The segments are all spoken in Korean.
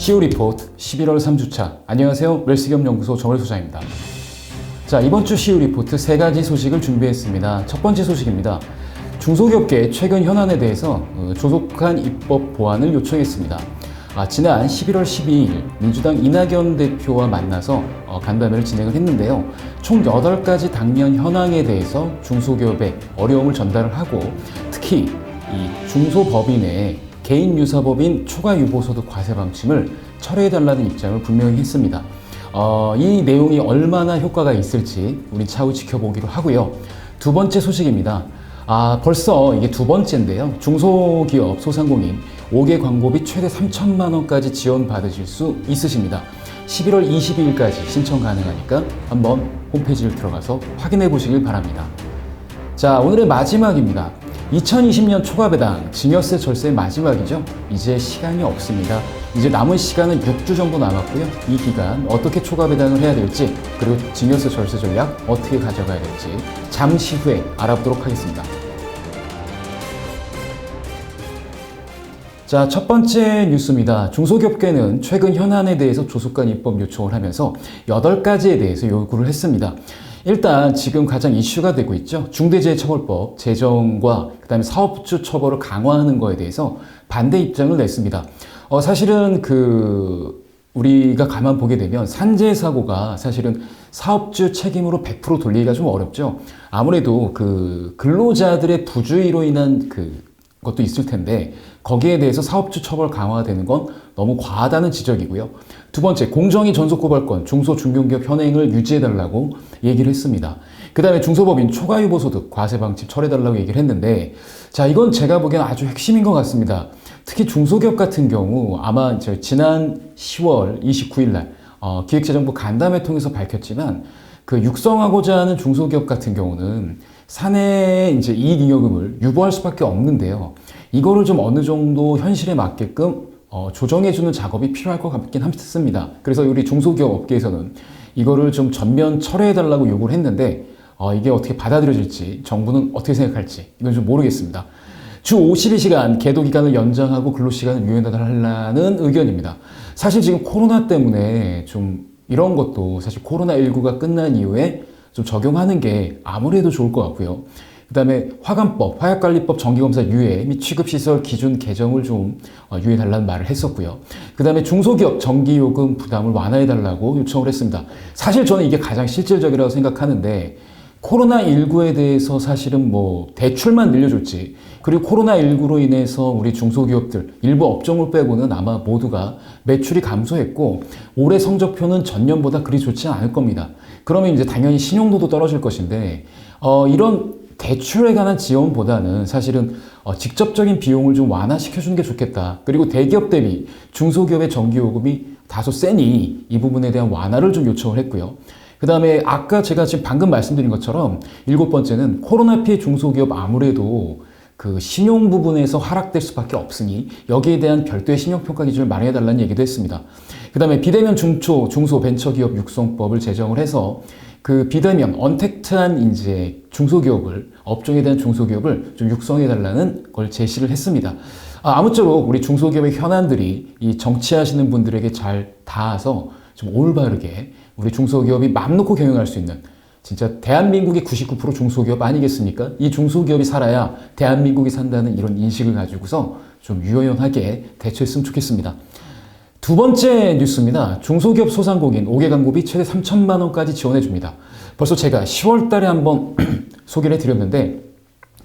CEO 리포트 11월 3주차. 안녕하세요. 웰스기업연구소 정월 소장입니다. 자, 이번 주 CEO 리포트 세 가지 소식을 준비했습니다. 첫 번째 소식입니다. 중소기업계 최근 현안에 대해서 조속한 입법 보완을 요청했습니다. 지난 11월 12일 민주당 이낙연 대표와 만나서 간담회를 진행을 했는데요. 총 8가지 당면 현황에 대해서 중소기업에 어려움을 전달을 하고, 특히 이 중소법인의 개인 유사법인 초과 유보소득 과세 방침을 철회해달라는 입장을 분명히 했습니다. 이 내용이 얼마나 효과가 있을지 우리 차후 지켜보기로 하고요. 두 번째 소식입니다. 벌써 이게 두 번째인데요. 중소기업 소상공인 5개 광고비 최대 3천만 원까지 지원 받으실 수 있으십니다. 11월 22일까지 신청 가능하니까 한번 홈페이지를 들어가서 확인해 보시길 바랍니다. 자, 오늘의 마지막입니다. 2020년 초과배당 증여세 절세 마지막이죠. 이제 시간이 없습니다. 이제 남은 시간은 6주 정도 남았고요. 이 기간 어떻게 초과배당을 해야 될지, 그리고 증여세 절세 전략 어떻게 가져가야 될지 잠시 후에 알아보도록 하겠습니다. 자, 첫 번째 뉴스입니다. 중소기업계는 최근 현안에 대해서 조속한 입법 요청을 하면서 8가지에 대해서 요구를 했습니다. 일단 지금 가장 이슈가 되고 있죠. 중대재해처벌법 제정과 그다음에 사업주 처벌을 강화하는 거에 대해서 반대 입장을 냈습니다. 사실은 우리가 가만 보게 되면 산재 사고가 사실은 사업주 책임으로 100% 돌리기가 좀 어렵죠. 아무래도 근로자들의 부주의로 인한 것도 있을 텐데, 거기에 대해서 사업주 처벌 강화되는 건 너무 과하다는 지적이고요. 두 번째, 공정위 전속고발권 중소 중견기업 현행을 유지해달라고 얘기를 했습니다. 그 다음에 중소법인 초과유보소득 과세 방침 철회해달라고 얘기를 했는데, 자, 이건 제가 보기엔 아주 핵심인 것 같습니다. 특히 중소기업 같은 경우 아마 지난 10월 29일 날 기획재정부 간담회 통해서 밝혔지만, 육성하고자 하는 중소기업 같은 경우는 사내 이제 이익잉여금을 유보할 수밖에 없는데요. 이거를 좀 어느 정도 현실에 맞게끔 조정해주는 작업이 필요할 것 같긴 합니다. 그래서 우리 중소기업 업계에서는 이거를 좀 전면 철회해달라고 요구를 했는데, 이게 어떻게 받아들여질지, 정부는 어떻게 생각할지 이건 좀 모르겠습니다. 주 52시간 계도 기간을 연장하고 근로시간을 유연하달라는 의견입니다. 사실 지금 코로나 때문에 좀 이런 것도 사실 코로나19가 끝난 이후에 좀 적용하는 게 아무래도 좋을 것 같고요. 그 다음에 화관법, 화약관리법 정기검사 유예 및 취급시설 기준 개정을 좀 유예해달라는 말을 했었고요. 그 다음에 중소기업 전기요금 부담을 완화해달라고 요청을 했습니다. 사실 저는 이게 가장 실질적이라고 생각하는데, 코로나19에 대해서 사실은 대출만 늘려줬지, 그리고 코로나19로 인해서 우리 중소기업들 일부 업종을 빼고는 아마 모두가 매출이 감소했고, 올해 성적표는 전년보다 그리 좋지 않을 겁니다. 그러면 이제 당연히 신용도도 떨어질 것인데, 이런 대출에 관한 지원보다는 사실은 직접적인 비용을 좀 완화시켜주는 게 좋겠다. 그리고 대기업 대비 중소기업의 전기요금이 다소 세니 이 부분에 대한 완화를 좀 요청을 했고요. 그 다음에 아까 제가 지금 방금 말씀드린 것처럼 7번째는 코로나 피해 중소기업 아무래도 신용 부분에서 하락될 수밖에 없으니 여기에 대한 별도의 신용평가 기준을 마련해달라는 얘기도 했습니다. 그 다음에 비대면 중소 벤처기업 육성법을 제정을 해서 비대면 언택트한 이제 중소기업을, 업종에 대한 중소기업을 좀 육성해달라는 걸 제시를 했습니다. 아무쪼록 우리 중소기업의 현안들이 이 정치하시는 분들에게 잘 닿아서 좀 올바르게 우리 중소기업이 맘 놓고 경영할 수 있는, 진짜 대한민국의 99% 중소기업 아니겠습니까? 이 중소기업이 살아야 대한민국이 산다는 이런 인식을 가지고서 좀 유연하게 대처했으면 좋겠습니다. 두 번째 뉴스입니다. 중소기업 소상공인 5개 광고비 최대 3천만 원까지 지원해줍니다. 벌써 제가 10월 달에 한번 소개를 해드렸는데,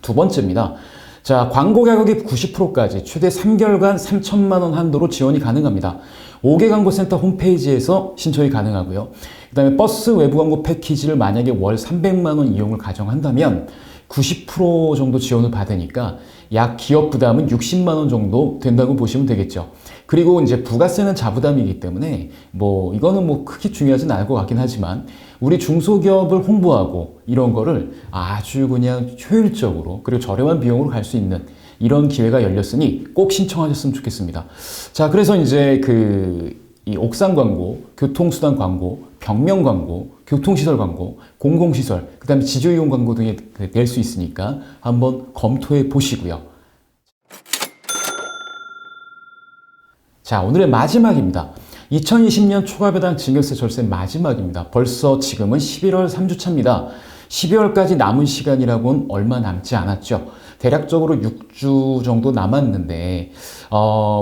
두 번째입니다. 자, 광고 가격의 90%까지 최대 3개월간 3천만 원 한도로 지원이 가능합니다. 5개 광고센터 홈페이지에서 신청이 가능하고요. 그 다음에 버스 외부 광고 패키지를 만약에 월 300만 원 이용을 가정한다면 90% 정도 지원을 받으니까 약 기업 부담은 60만 원 정도 된다고 보시면 되겠죠. 그리고 이제 부가세는 자부담이기 때문에 이거는 크게 중요하진 않을 것 같긴 하지만, 우리 중소기업을 홍보하고 이런 거를 아주 그냥 효율적으로 그리고 저렴한 비용으로 갈 수 있는 이런 기회가 열렸으니 꼭 신청하셨으면 좋겠습니다. 자, 그래서 이제 이 옥상 광고, 교통수단 광고, 벽면 광고, 교통시설 광고, 공공시설, 그 다음에 지주이용 광고 등에 낼 수 있으니까 한번 검토해 보시고요. 자, 오늘의 마지막입니다. 2020년 초과배당 증여세 절세 마지막입니다. 벌써 지금은 11월 3주차입니다. 12월까지 남은 시간이라고는 얼마 남지 않았죠. 대략적으로 6주 정도 남았는데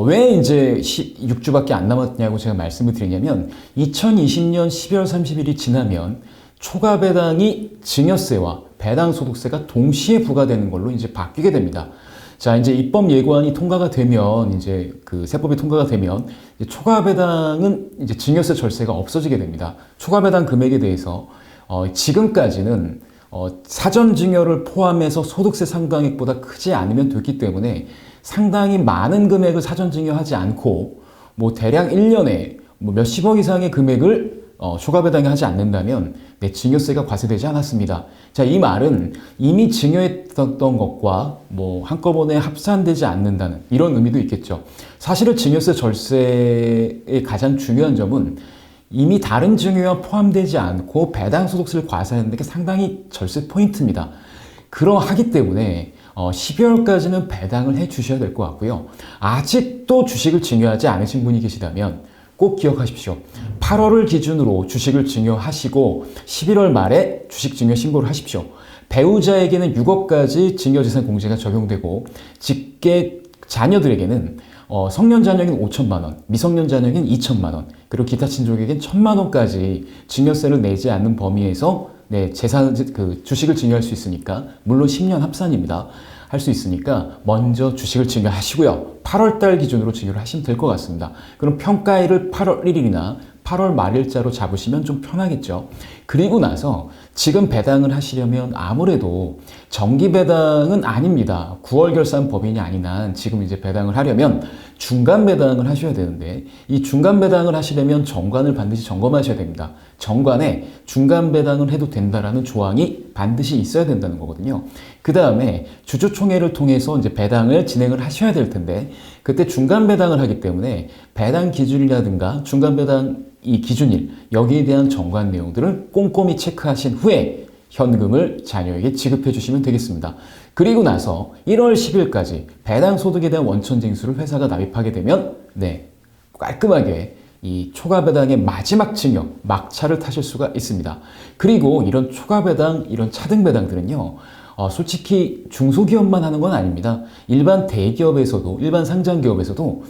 왜 이제 6주밖에 안 남았냐고 제가 말씀을 드리냐면 2020년 12월 30일이 지나면 초과배당이 증여세와 배당소득세가 동시에 부과되는 걸로 이제 바뀌게 됩니다. 자, 이제 입법 예고안이 통과가 되면, 이제 그 세법이 통과가 되면, 이제 초과배당은 이제 증여세 절세가 없어지게 됩니다. 초과배당 금액에 대해서, 지금까지는, 사전 증여를 포함해서 소득세 상당액보다 크지 않으면 됐기 때문에 상당히 많은 금액을 사전 증여하지 않고, 뭐 대략 1년에 뭐 몇십억 이상의 금액을 초과배당이 하지 않는다면 증여세가 과세되지 않았습니다. 자, 이 말은 이미 증여했던 것과 뭐 한꺼번에 합산되지 않는다는 이런 의미도 있겠죠. 사실은 증여세 절세의 가장 중요한 점은 이미 다른 증여와 포함되지 않고 배당소득세를 과세하는 게 상당히 절세 포인트입니다. 그러하기 때문에 12월까지는 배당을 해 주셔야 될 것 같고요. 아직도 주식을 증여하지 않으신 분이 계시다면 꼭 기억하십시오. 8월을 기준으로 주식을 증여하시고 11월 말에 주식 증여 신고를 하십시오. 배우자에게는 6억까지 증여재산 공제가 적용되고 직계 자녀들에게는 성년 자녀에게는 5천만 원, 미성년 자녀에게는 2천만 원, 그리고 기타 친족에게는 1천만 원까지 증여세를 내지 않는 범위에서 재산 주식을 증여할 수 있으니까, 물론 10년 합산입니다. 할 수 있으니까 먼저 주식을 증여하시고요. 8월 달 기준으로 증여를 하시면 될 것 같습니다. 그럼 평가일을 8월 1일이나 8월 말일자로 잡으시면 좀 편하겠죠. 그리고 나서 지금 배당을 하시려면 아무래도 정기 배당은 아닙니다. 9월 결산 법인이 아닌 한 지금 이제 배당을 하려면 중간 배당을 하셔야 되는데, 이 중간 배당을 하시려면 정관을 반드시 점검하셔야 됩니다. 정관에 중간 배당을 해도 된다라는 조항이 반드시 있어야 된다는 거거든요. 그 다음에 주주총회를 통해서 이제 배당을 진행을 하셔야 될 텐데, 그때 중간 배당을 하기 때문에 배당 기준이라든가 중간 배당 이 기준일, 여기에 대한 정관 내용들을 꼼꼼히 체크하신 후에 현금을 자녀에게 지급해 주시면 되겠습니다. 그리고 나서 1월 10일까지 배당 소득에 대한 원천 징수를 회사가 납입하게 되면 깔끔하게 이 초과 배당의 마지막 증여, 막차를 타실 수가 있습니다. 그리고 이런 초과 배당, 이런 차등 배당들은요, 솔직히 중소기업만 하는 건 아닙니다. 일반 대기업에서도, 일반 상장기업에서도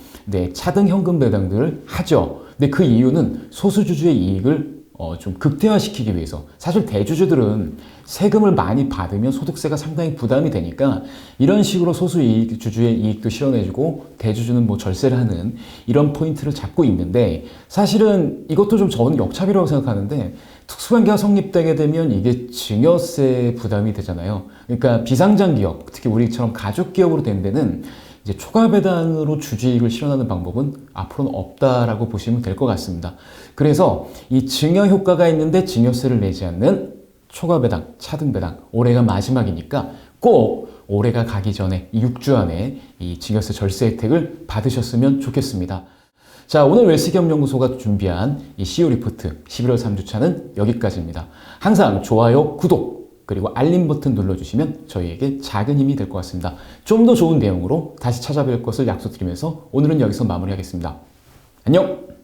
차등 현금 배당들을 하죠. 근데 그 이유는 소수주주의 이익을 좀 극대화시키기 위해서. 사실 대주주들은 세금을 많이 받으면 소득세가 상당히 부담이 되니까 이런 식으로 소수주주의 이익도 실현해주고 대주주는 뭐 절세를 하는 이런 포인트를 잡고 있는데, 사실은 이것도 좀 저는 역차비라고 생각하는데, 특수관계가 성립되게 되면 이게 증여세 부담이 되잖아요. 그러니까 비상장 기업, 특히 우리처럼 가족 기업으로 된 데는 이제 초과 배당으로 주주이익을 실현하는 방법은 앞으로는 없다라고 보시면 될 것 같습니다. 그래서 이 증여 효과가 있는데 증여세를 내지 않는 초과 배당, 차등 배당, 올해가 마지막이니까 꼭 올해가 가기 전에 이 6주 안에 이 증여세 절세 혜택을 받으셨으면 좋겠습니다. 자, 오늘 웰스기업연구소가 준비한 이 CEO 리포트 11월 3주차는 여기까지입니다. 항상 좋아요, 구독, 그리고 알림 버튼 눌러주시면 저희에게 작은 힘이 될 것 같습니다. 좀 더 좋은 내용으로 다시 찾아뵐 것을 약속드리면서 오늘은 여기서 마무리하겠습니다. 안녕!